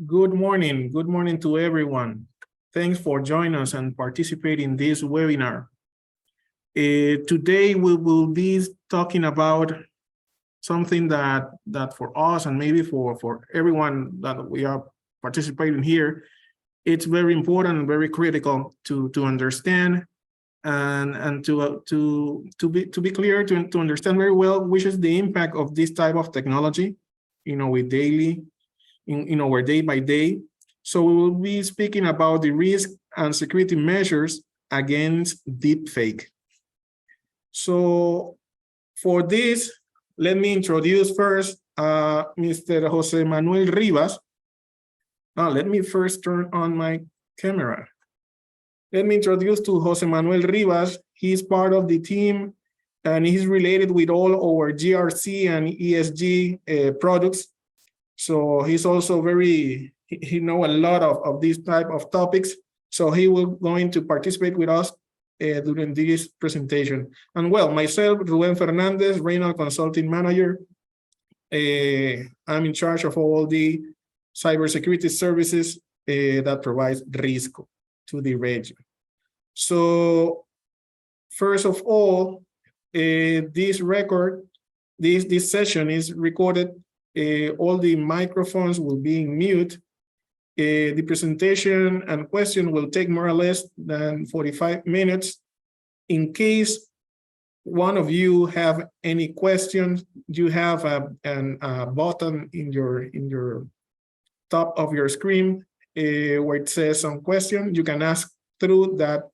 Good morning. Good morning to everyone. Thanks for joining us and participating in this webinar. Today we will be talking about something that for us and maybe for everyone that we are participating here, it's very important and very critical to understand and to be clear, to understand very well which is the impact of this type of technology, with daily in our day by day. So we will be speaking about the risk and security measures against deepfake. So for this, let me introduce first Mr. Jose Manuel Rivas. Let me first turn on my camera. Let me introduce to Jose Manuel Rivas. He's part of the team and he's related with all our GRC and ESG products. So he's also he know a lot of these type of topics. So he will going to participate with us during this presentation. And well, myself, Ruben Fernandez, Regional Consulting Manager. I'm in charge of all the cybersecurity services that provides risk to the region. So first of all, this session is recorded. All the microphones will be in mute. The presentation and question will take more or less than 45 minutes. In case one of you have any questions, you have a button in your top of your screen where it says some question. You can ask through that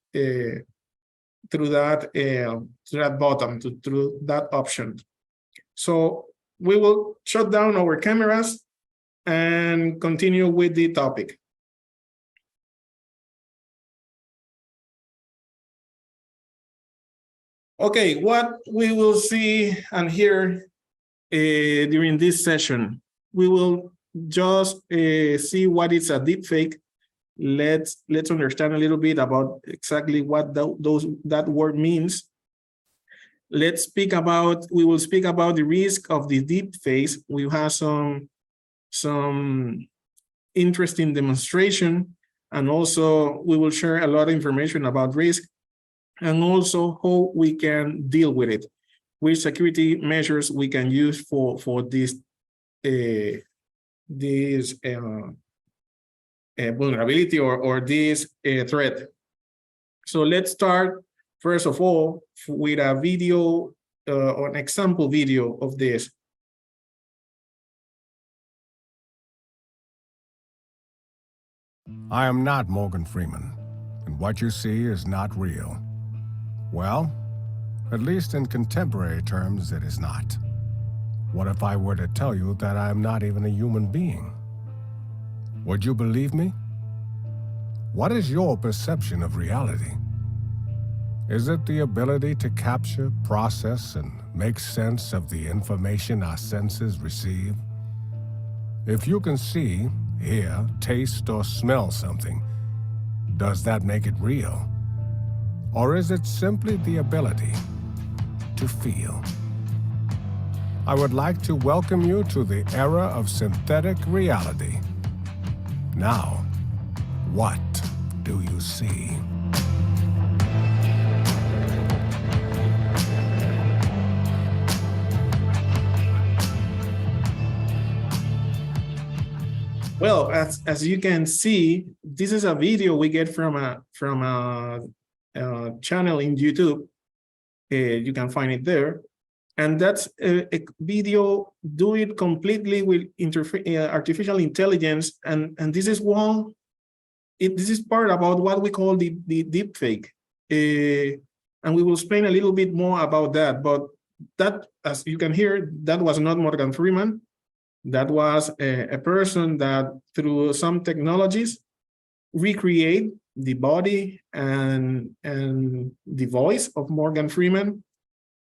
button, through that option. So we will shut down our cameras and continue with the topic. Okay, what we will see and hear during this session, we will just see what is a deepfake. Let's understand a little bit about exactly what that word means. We will speak about the risk of the deepfakes. We have some interesting demonstration, and also we will share a lot of information about risk and also how we can deal with it, which security measures we can use for this vulnerability or this threat. So let's start first of all with a video or an example video of this. I am not Morgan Freeman, and what you see is not real. Well, at least in contemporary terms, it is not. What if I were to tell you that I am not even a human being? Would you believe me? What is your perception of reality? Is it the ability to capture, process, and make sense of the information our senses receive? If you can see, hear, taste, or smell something, does that make it real? Or is it simply the ability to feel? I would like to welcome you to the era of synthetic reality. Now, what do you see? Well, as you can see, this is a video we get from a channel in YouTube. You can find it there, and that's a video do it completely with artificial intelligence, and this is this is part about what we call the deepfake, and we will explain a little bit more about that. But that, as you can hear, that was not Morgan Freeman. That was a person that, through some technologies, recreate the body and the voice of Morgan Freeman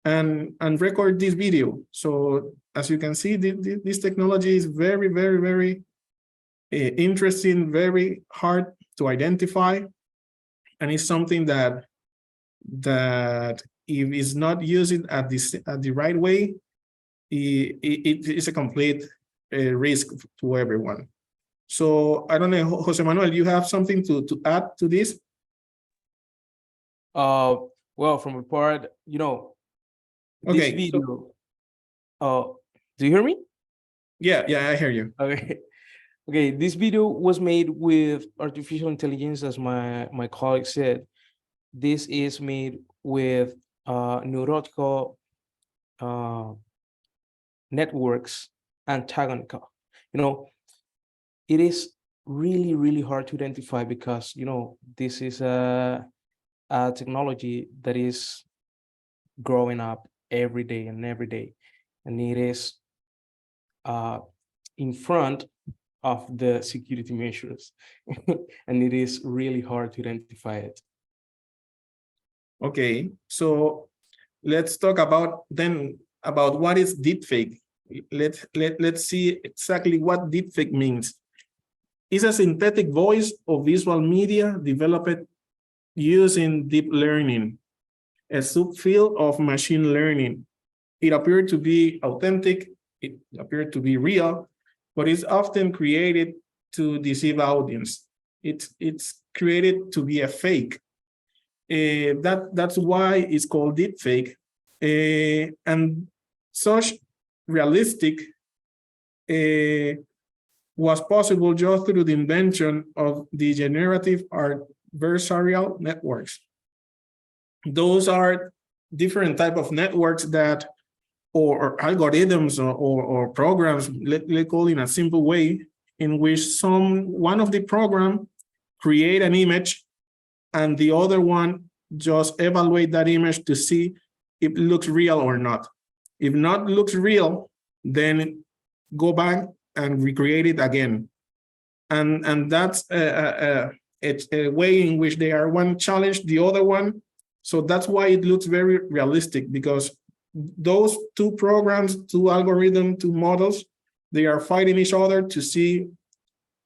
and record this video. So as you can see, this technology is very, very, very interesting, very hard to identify, and it's something that if it's not used at the right way, it is a complete risk to everyone. So I don't know, Jose Manuel, you have something to add to this? Well, from a part, this Okay, video. Do you hear me? Yeah, I hear you. Okay. Okay, this video was made with artificial intelligence, as my colleague said. This is made with neurotical networks antagonical. It is really, really hard to identify because, this is a technology that is growing up every day and every day. And it is in front of the security measures. And it is really hard to identify it. Okay, so let's talk about what is deepfake. Let's see exactly what deepfake means. It's a synthetic voice or visual media developed using deep learning, a subfield of machine learning. It appeared to be authentic, it appeared to be real, but it's often created to deceive audience. It's created to be a fake. That's why it's called deepfake. And such realistic was possible just through the invention of the generative adversarial networks. Those are different type of networks that, or algorithms or programs, let's call it in a simple way, in which one of the program create an image and the other one just evaluate that image to see if it looks real or not. If not looks real, then go back and recreate it again. And that's a way in which they are one challenge the other one. So that's why it looks very realistic, because those two programs, two algorithms, two models, they are fighting each other to see,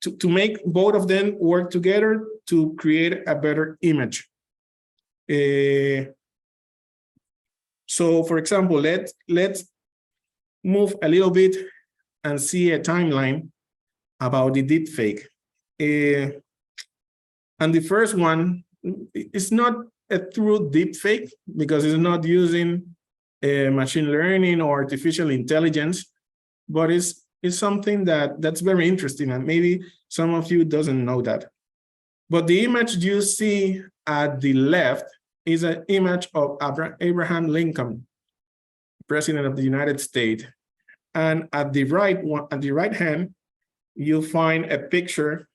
to make both of them work together to create a better image. So for example, let's move a little bit and see a timeline about the deepfake. And the first one is not a true deepfake because it's not using machine learning or artificial intelligence, but it's something that's very interesting, and maybe some of you doesn't know that. But the image you see at the left is an image of Abraham Lincoln, President of the United States. And at the right hand, you find a picture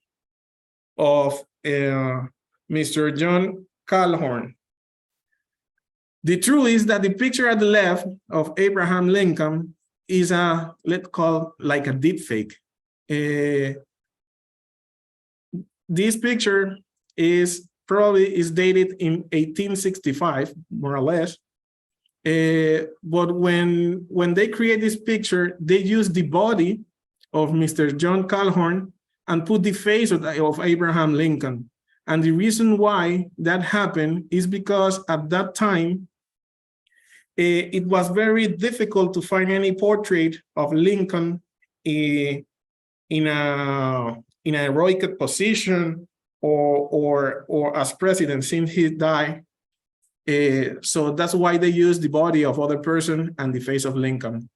of Mr. John Calhoun. The truth is that the picture at the left of Abraham Lincoln is let's call like a deepfake. This picture is dated in 1865, more or less. But when they create this picture, they use the body of Mr. John Calhoun and put the face of Abraham Lincoln. And the reason why that happened is because at that time, it was very difficult to find any portrait of Lincoln in a heroic position or as president since he died. So that's why they use the body of other person and the face of Lincoln.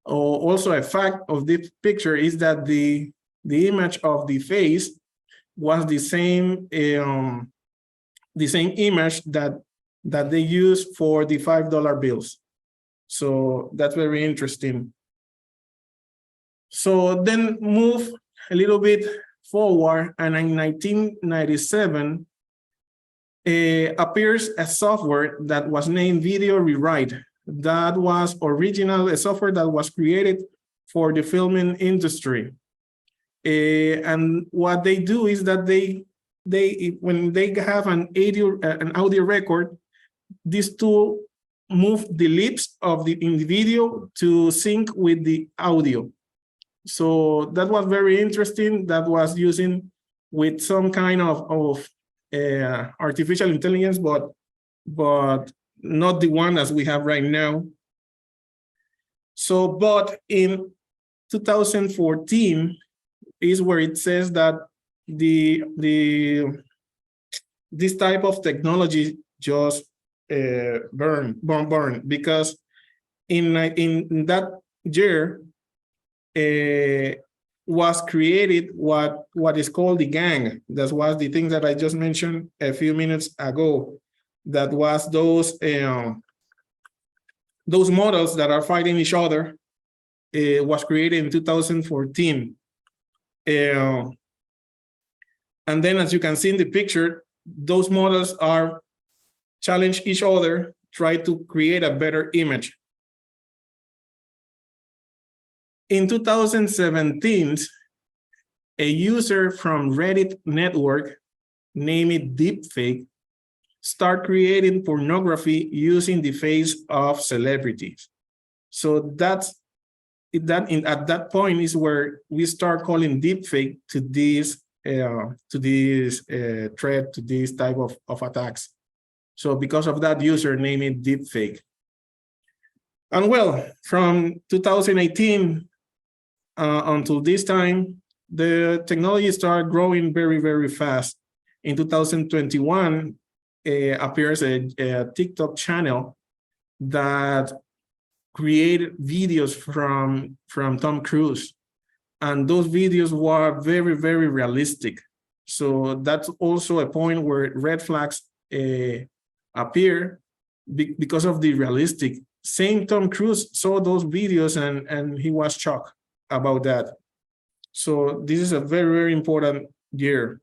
Also, a fact of this picture is that the image of the face was the same image that they used for the $5 bills. So that's very interesting. So then move a little bit forward, and in 1997, appears a software that was named Video Rewrite. That was a software that was created for the filming industry. And what they do is that when they have an audio record, this tool move the lips of in the video to sync with the audio. So that was very interesting. That was using with some kind of artificial intelligence, but not the one as we have right now. So, but in 2014, is where it says that this type of technology just burn because in that year was created what is called the gang. That was the thing that I just mentioned a few minutes ago. That was those models that are fighting each other. Was created in 2014. And then, as you can see in the picture, those models are challenge each other, try to create a better image. In 2017, a user from Reddit network named Deepfake start creating pornography using the face of celebrities. So at that point is where we start calling deepfake to this threat, to this type of attacks. So because of that, user name it deepfake. And well, from 2018 until this time, the technology started growing very, very fast. In 2021, appears a TikTok channel that created videos from Tom Cruise. And those videos were very, very realistic. So that's also a point where red flags appear because of the realistic. Same Tom Cruise saw those videos and he was shocked about that. So this is a very, very important year.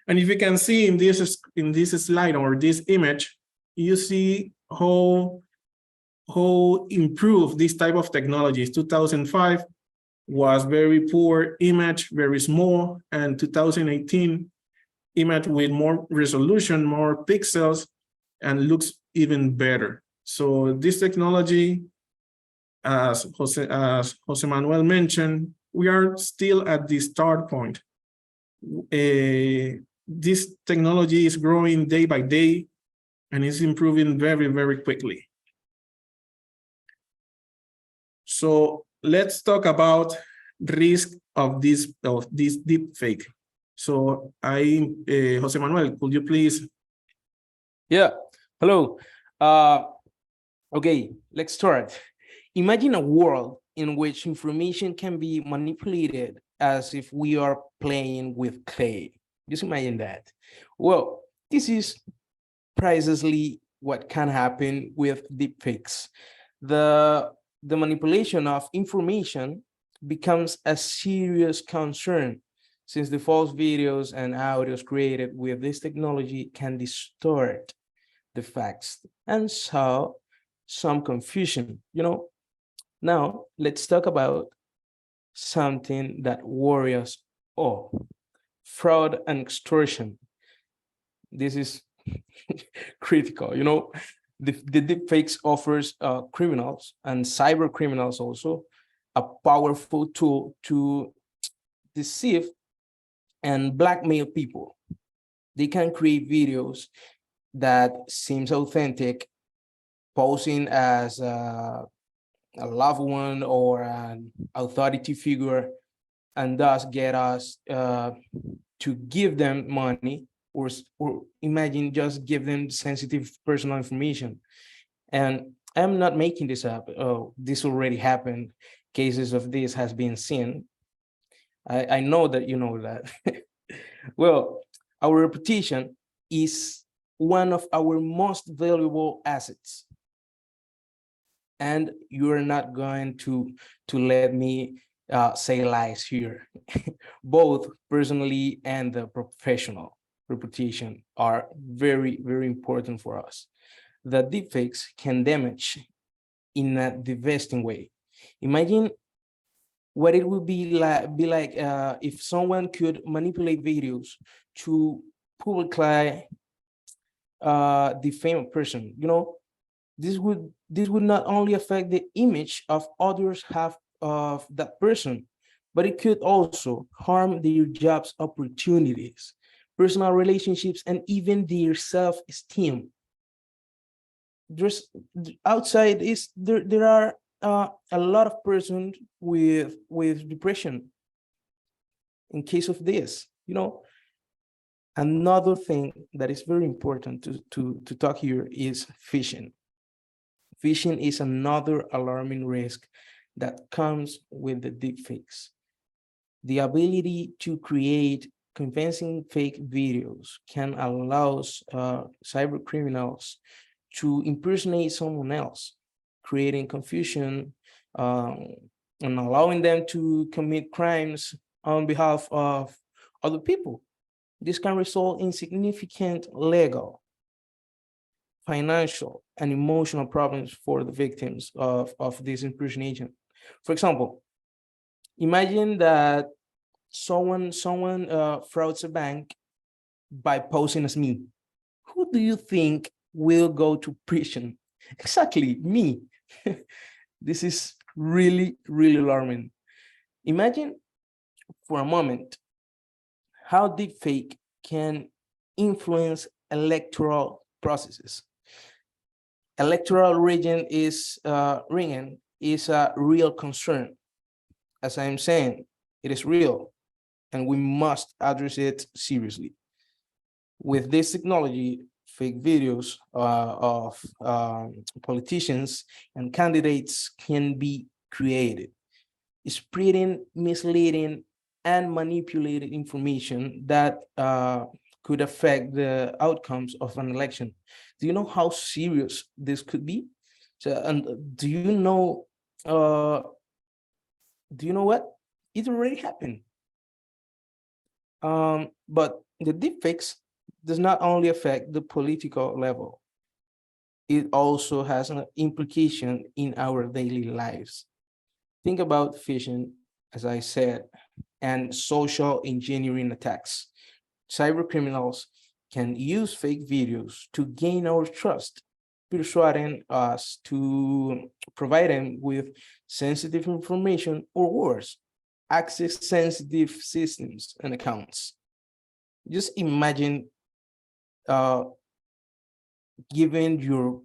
And if you can see in this slide or this image, you see how improved this type of technologies. 2005 was very poor image, very small, and 2018 image with more resolution, more pixels, and looks even better. So this technology, as Jose Manuel mentioned, we are still at the start point. This technology is growing day by day and is improving very, very quickly. So let's talk about risk of this deep fake. So Jose Manuel, could you please? Yeah, hello. Okay, let's start. Imagine a world in which information can be manipulated as if we are playing with clay. Just imagine that. Well, this is precisely what can happen with deepfakes. The manipulation of information becomes a serious concern since the false videos and audios created with this technology can distort the facts and so some confusion. Now let's talk about something that worries us all: fraud and extortion. This is critical. The deepfakes offers criminals and cyber criminals also a powerful tool to deceive and blackmail people. They can create videos that seems authentic, posing as a loved one or an authority figure, and thus get us to give them money or imagine just give them sensitive personal information. And I'm not making this up. This already happened. Cases of this has been seen. I know that you know that. Well, our reputation is one of our most valuable assets. And you're not going to let me say lies here. Both personally and the professional reputation are very, very important for us. The deepfakes can damage in a devastating way. Imagine what it would be like if someone could manipulate videos to publicly defame a person. This would not only affect the image of others have of that person, but it could also harm their jobs opportunities, personal relationships, and even their self-esteem. There's outside is there are a lot of persons with depression. in case of this. Another thing that is very important to talk here is phishing. Phishing is another alarming risk that comes with the deepfakes. The ability to create convincing fake videos can allow cyber criminals to impersonate someone else, creating confusion and allowing them to commit crimes on behalf of other people. This can result in significant legal, financial, and emotional problems for the victims of this impersonation. For example, imagine that someone frauds a bank by posing as me. Who do you think will go to prison? Exactly, me. This is really, really alarming. Imagine for a moment how deepfake can influence electoral processes. Electoral ringing is a real concern. As I'm saying, it is real, and we must address it seriously. With this technology, fake videos of politicians and candidates can be created, spreading misleading and manipulated information that could affect the outcomes of an election. Do you know how serious this could be? So, and uh, do you know what? It already happened. But the deepfakes does not only affect the political level, it also has an implication in our daily lives. Think about phishing, as I said, and social engineering attacks. Cyber criminals can use fake videos to gain our trust, persuading us to provide them with sensitive information or worse, access sensitive systems and accounts. Just imagine uh, giving your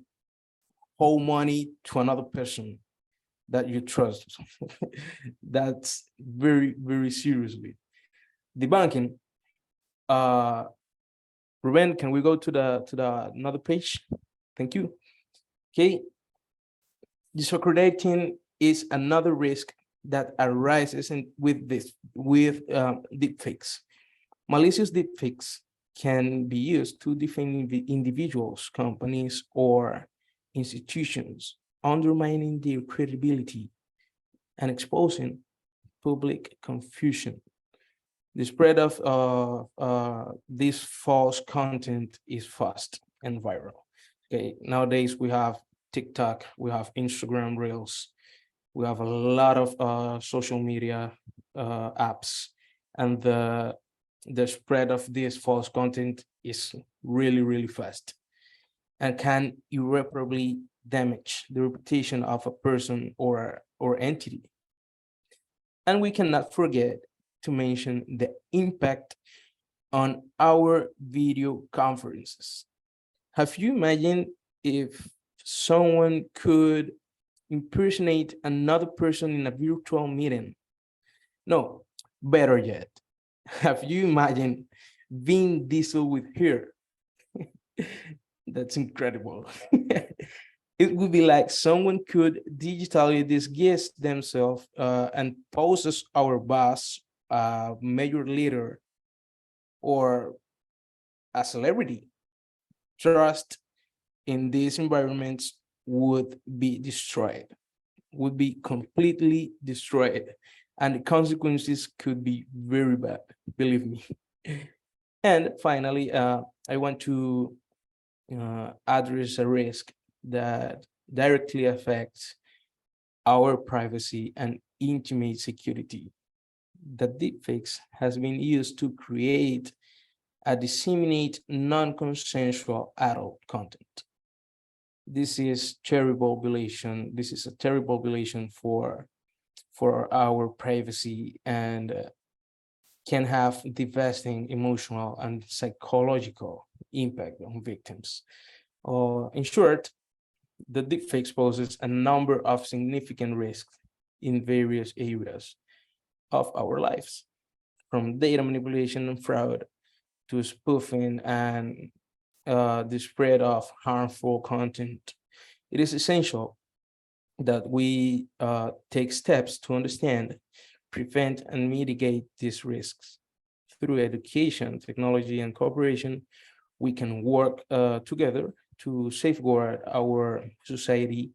whole money to another person that you trust. That's very, very seriously. Debunking. Ruben, can we go to the another page? Thank you. Okay. Disaccrediting is another risk that arises with deepfakes. Malicious deepfakes can be used to defame individuals, companies, or institutions, undermining their credibility and exposing public confusion. The spread of this false content is fast and viral. Okay, nowadays we have TikTok, we have Instagram Reels, we have a lot of social media apps, and the spread of this false content is really, really fast and can irreparably damage the reputation of a person or entity. And we cannot forget to mention the impact on our video conferences. Have you imagined if someone could impersonate another person in a virtual meeting? No, better yet, have you imagined Vin Diesel with hair? That's incredible. It would be like someone could digitally disguise themselves and pose as our boss, major leader, or a celebrity. Trust in these environments would be destroyed, would be completely destroyed, and the consequences could be very bad, believe me. And finally, I want to address a risk that directly affects our privacy and intimate security. The deepfakes has been used to create and disseminate non-consensual adult content. This is terrible violation. This is a terrible violation for our privacy and can have devastating emotional and psychological impact on victims. In short, the deepfake poses a number of significant risks in various areas of our lives. from data manipulation and fraud to spoofing and the spread of harmful content. It is essential that we take steps to understand, prevent, and mitigate these risks. Through education, technology, and cooperation, we can work together to safeguard our society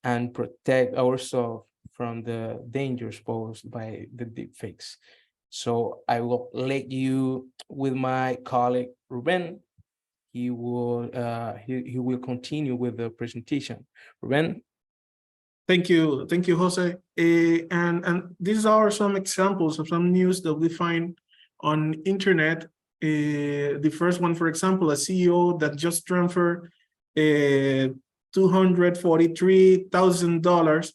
and protect ourselves from the dangers posed by the deepfakes. So I will let you with my colleague Ruben. He will continue with the presentation. Ruben. Thank you, Jose. And these are some examples of some news that we find on internet. The first one, for example, a CEO that just transferred $243,000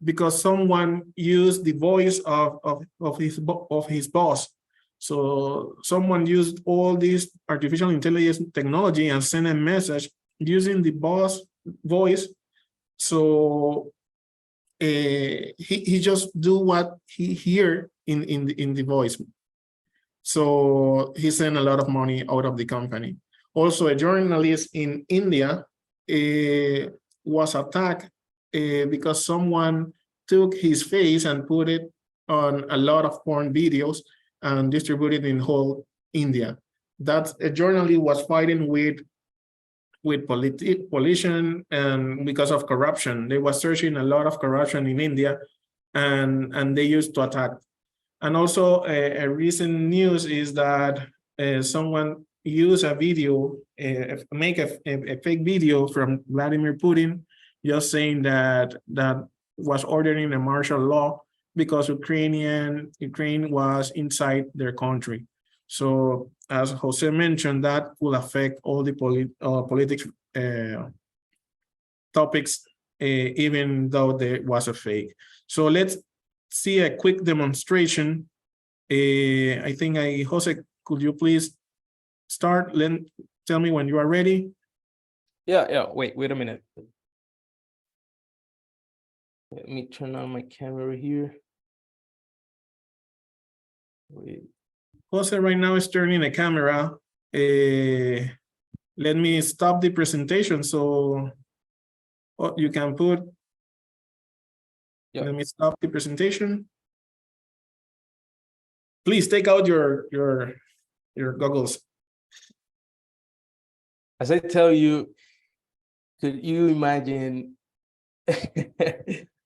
because someone used the voice of his boss. So someone used all this artificial intelligence technology and sent a message using the boss voice. So he just do what he hear in the voice. So he sent a lot of money out of the company. Also, a journalist in India was attacked because someone took his face and put it on a lot of porn videos and distributed in whole India. That a journalist was fighting with politician, and because of corruption. They were searching a lot of corruption in India, and they used to attack. And also a recent news is that someone used a video, make a fake video from Vladimir Putin, just saying that was ordering a martial law because Ukraine was inside their country. So as Jose mentioned, that will affect all the politics topics, even though there was a fake. So let's see a quick demonstration. I think Jose, could you please start? Tell me when you are ready. Yeah. Wait a minute. Let me turn on my camera here. Wait. Jose right now is turning a camera. Let me stop the presentation so you can put. Let me stop the presentation. Please take out your goggles. As I tell you, could you imagine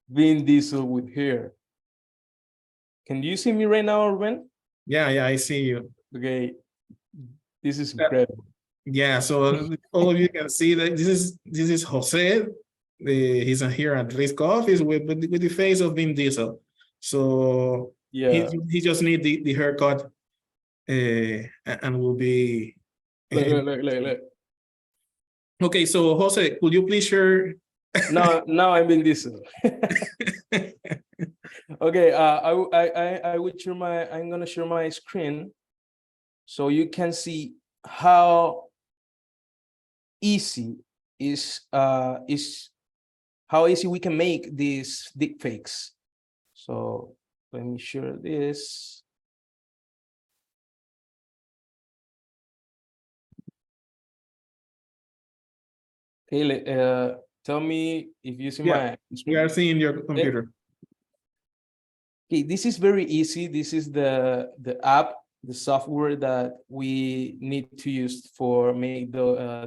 Vin Diesel with hair? Can you see me right now, Ruben? Yeah, I see you. Okay, this is incredible. Yeah, so all of you can see that this is Jose. He's here at Risco office with the face of Vin Diesel. So yeah, he just need the haircut, and will be. Look. Okay, so Jose, could you please share? Now I'm Vin Diesel. Okay, I would share I'm gonna share my screen so you can see how easy how easy we can make these deepfakes. So let me share this. Okay, tell me if you see my screen. We are seeing your computer. Okay, this is very easy. This is the app, the software that we need to use for make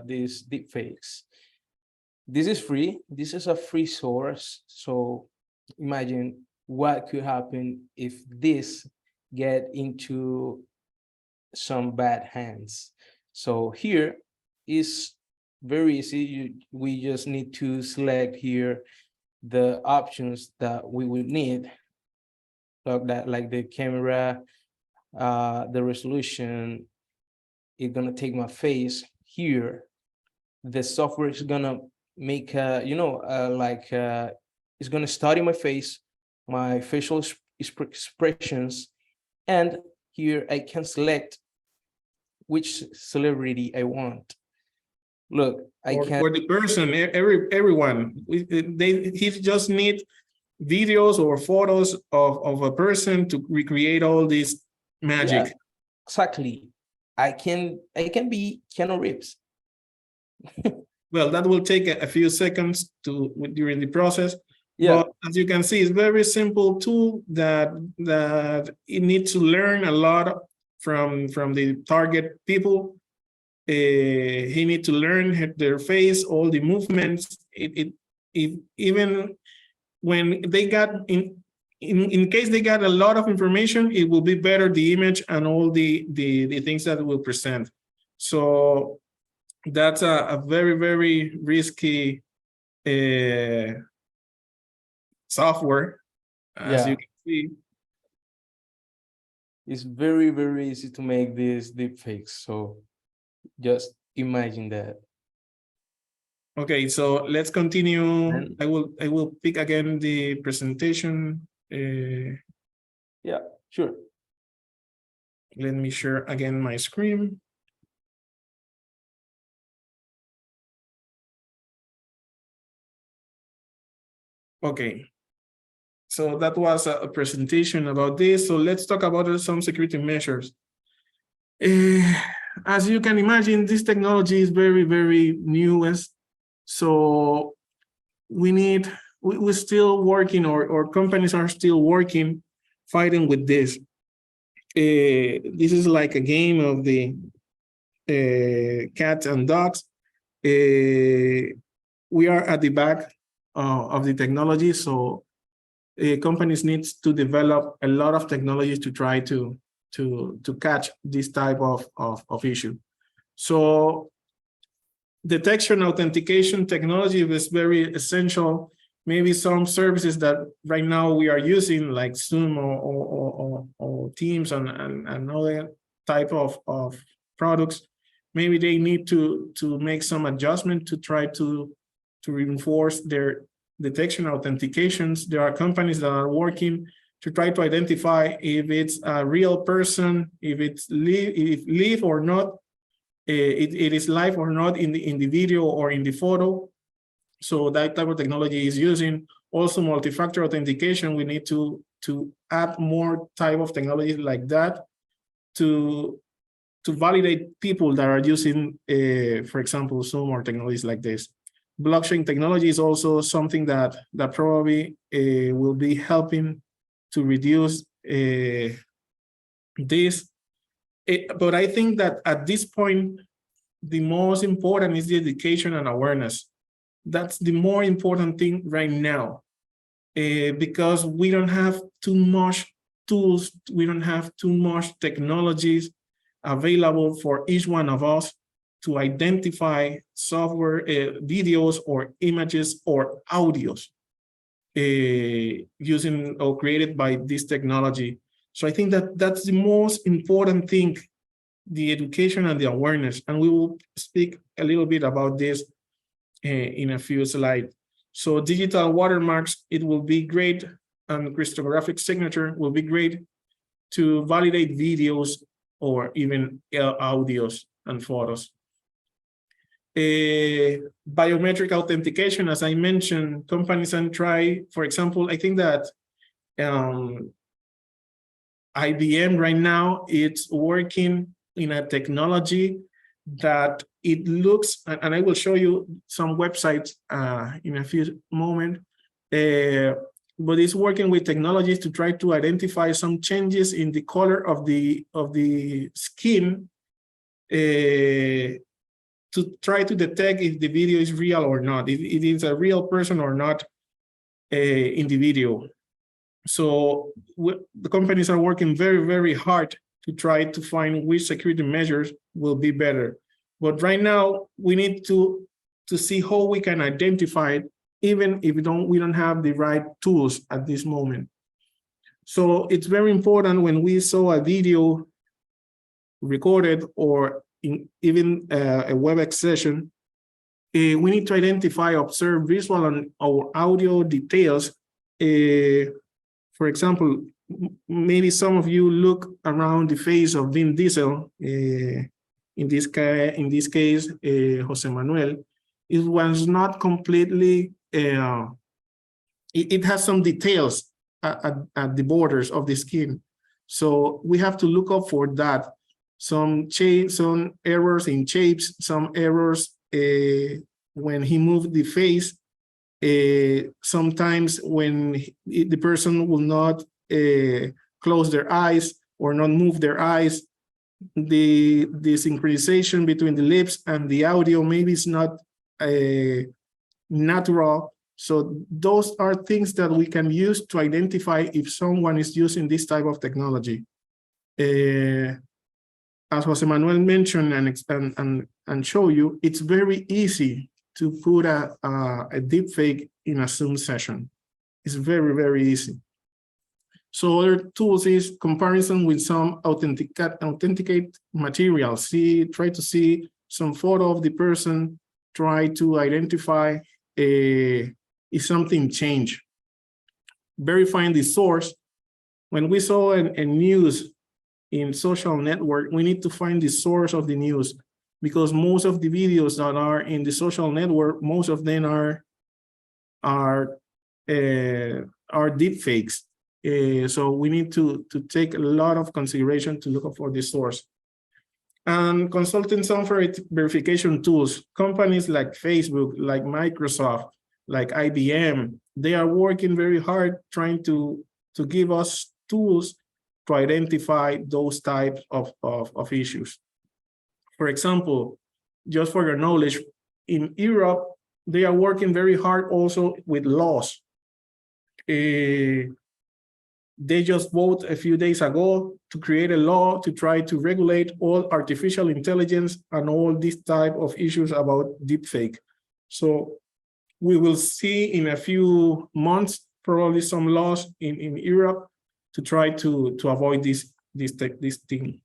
these deepfakes. This is free. This is a free source. So imagine what could happen if this get into some bad hands. So here is very easy. We just need to select here the options that we would need. Like the camera, the resolution. It's gonna take my face here. The software is gonna make it's gonna study my face, my facial expressions, and here I can select which celebrity I want. Look, I can. For the person, everyone, he just need videos or photos of a person to recreate all this magic. Yeah, exactly. I can be Keanu Reeves. Well, that will take a few seconds during the process. Yeah. But as you can see, it's very simple tool that it needs to learn a lot from the target people. He need to learn their face, all the movements. It even when they got in case they got a lot of information, it will be better the image and all the things that it will present. So that's a very, very risky software, as you can see. It's very, very easy to make these deepfakes. So just imagine that. Okay, so let's continue. And I will pick again the presentation. yeah, sure. Let me share again my screen. Okay, so that was a presentation about this. So let's talk about some security measures. As you can imagine, this technology is very, very newest. So we're still working, or companies are still working, fighting with this. This is like a game of the cats and dogs. We are at the back of the technology, so companies need to develop a lot of technologies to try to catch this type of issue. So detection authentication technology is very essential. Maybe some services that right now we are using, like Zoom or Teams and other type of products, maybe they need to make some adjustment to try to reinforce their detection authentications. There are companies that are working to try to identify if it's a real person, if it's live or not, it is live or not in the video or in the photo. So that type of technology is using. Also multi-factor authentication, we need to add more type of technologies like that to validate people that are using, for example, Zoom or technologies like this. Blockchain technology is also something that probably will be helping to reduce this. But I think that at this point, the most important is the education and awareness. That's the more important thing right now, because we don't have too much tools, we don't have too much technologies available for each one of us to identify software, videos or images or audios using or created by this technology. So I think that that's the most important thing, the education and the awareness. And we will speak a little bit about this in a few slides. So digital watermarks, it will be great, and cryptographic signature will be great to validate videos or even audios and photos. Biometric authentication, as I mentioned, companies can try, for example, I think that IBM right now, it's working in a technology that it looks, and I will show you some websites in a few moments, but it's working with technologies to try to identify some changes in the color of the skin to try to detect if the video is real or not, if it is a real person or not in the video. So the companies are working very, very hard to try to find which security measures will be better. But right now, we need to see how we can identify it, even if we don't have the right tools at this moment. So it's very important when we saw a video recorded or even a WebEx session, we need to identify, observe visual and or audio details. For example, maybe some of you look around the face of Vin Diesel. In this case, Jose Manuel, it was not completely it has some details at the borders of the skin. So we have to look up for that. Some errors in shapes, some errors when he moved the face. Sometimes when the person will not close their eyes or not move their eyes, the synchronization between the lips and the audio maybe is not natural. So those are things that we can use to identify if someone is using this type of technology. As Jose Manuel mentioned and show you, it's very easy to put a deepfake in a Zoom session. It's very, very easy. So other tools is comparison with some authenticate materials. Try to see some photo of the person, try to identify if something changed. Verifying the source. When we saw a news in social network, we need to find the source of the news, because most of the videos that are in the social network, most of them are deep fakes. So we need to take a lot of consideration to look for the source. And consulting some verification tools, companies like Facebook, like Microsoft, like IBM, they are working very hard trying to give us tools to identify those types of issues. For example, just for your knowledge, in Europe, they are working very hard also with laws. They just voted a few days ago to create a law to try to regulate all artificial intelligence and all these type of issues about deepfake. So we will see in a few months probably some laws in Europe to try to avoid this thing.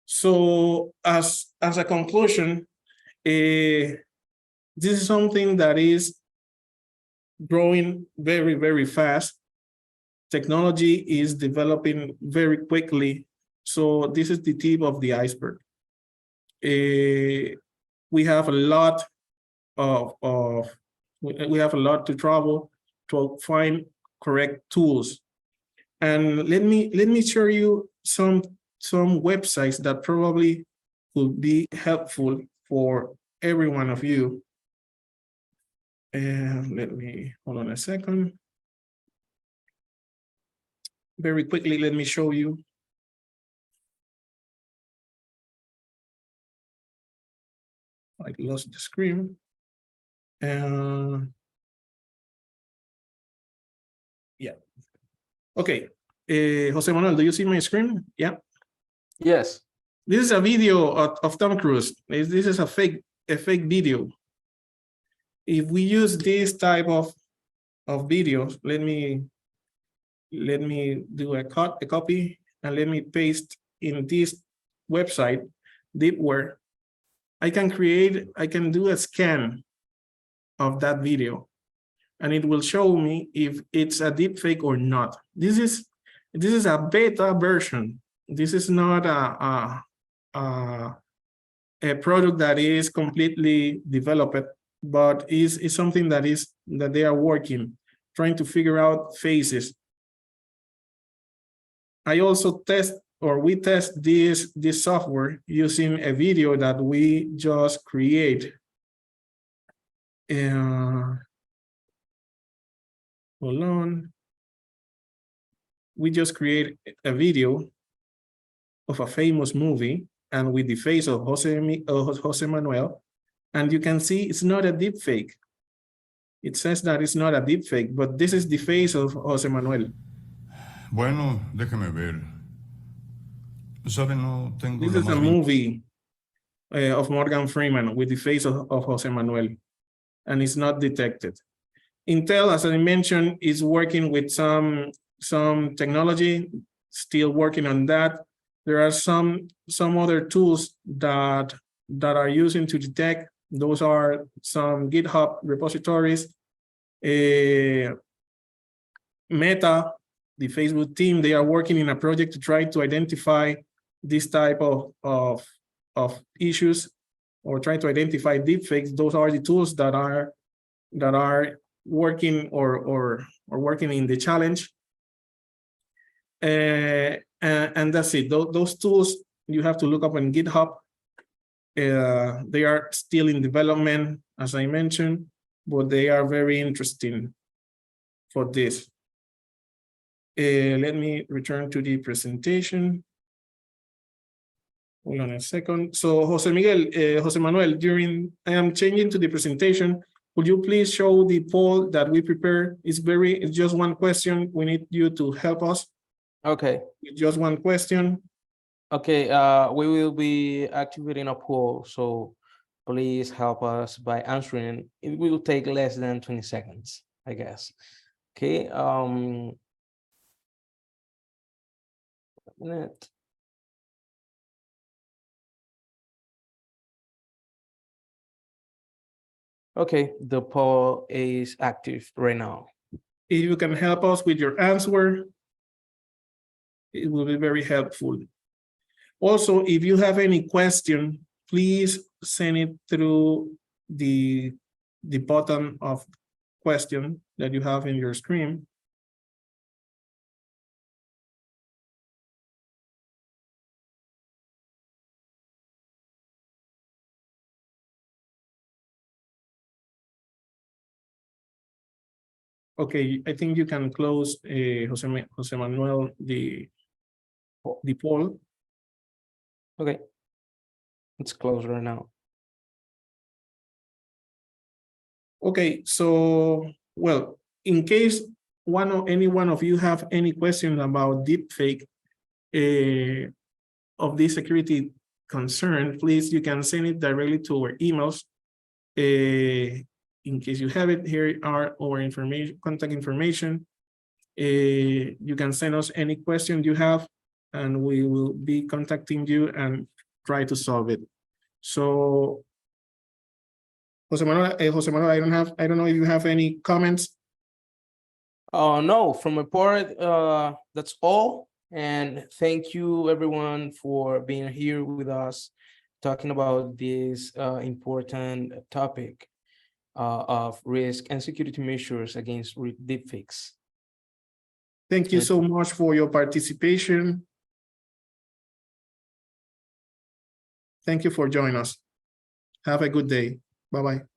So as a conclusion, this is something that is growing very, very fast. Technology is developing very quickly. So this is the tip of the iceberg. We have a lot we have a lot to travel to find correct tools. And let me show you some websites that probably will be helpful for every one of you. And let me hold on a second. Very quickly, let me show you. I lost the screen. Yeah. Okay. Jose Manuel, do you see my screen? Yeah. Yes. This is a video of Tom Cruise. This is a fake video. If we use this type of videos, let me do a copy and let me paste in this website, Deepware. I can do a scan of that video, and it will show me if it's a deepfake or not. This is a beta version. This is not a product that is completely developed, but is something that they are working, trying to figure out faces. I also we test this software using a video that we just create. Hold on. We just create a video of a famous movie and with the face of Jose Manuel, and you can see it's not a deep fake. It says that it's not a deep fake, but this is the face of Jose Manuel. Bueno, déjeme ver. ¿Sabe? No tengo This is a movie of Morgan Freeman with the face of Jose Manuel, and it's not detected. Intel, as I mentioned, is working with some technology, still working on that. There are some other tools that are using to detect. Those are some GitHub repositories. Meta, the Facebook team, they are working in a project to try to identify this type of issues or try to identify deepfakes. Those are the tools that are that are working or working in the challenge. And that's it. Those tools you have to look up on GitHub. They are still in development, as I mentioned, but they are very interesting for this. Let me return to the presentation. Hold on a second. So Jose Miguel, Jose Manuel, I am changing to the presentation. Would you please show the poll that we prepared? It's just one question. We need you to help us. Okay. With just one question. Okay, we will be activating a poll, so please help us by answering. It will take less than 20 seconds, I guess. Okay, a minute. Okay, the poll is active right now. If you can help us with your answer, it will be very helpful. Also, if you have any question, please send it through the button of question that you have in your screen. Okay, I think you can close, Jose Manuel, the poll. Okay, it's closed right now. Okay, so, well, in case any one of you have any questions about deepfake of this security concern, please, you can send it directly to our emails. In case you have it, here are our contact information. You can send us any question you have, and we will be contacting you and try to solve it. So, Jose Manuel, I don't know if you have any comments. No, from my part, that's all. And thank you everyone for being here with us, talking about this important topic of risk and security measures against deepfakes. Thank you so much for your participation. Thank you for joining us. Have a good day. Bye-bye.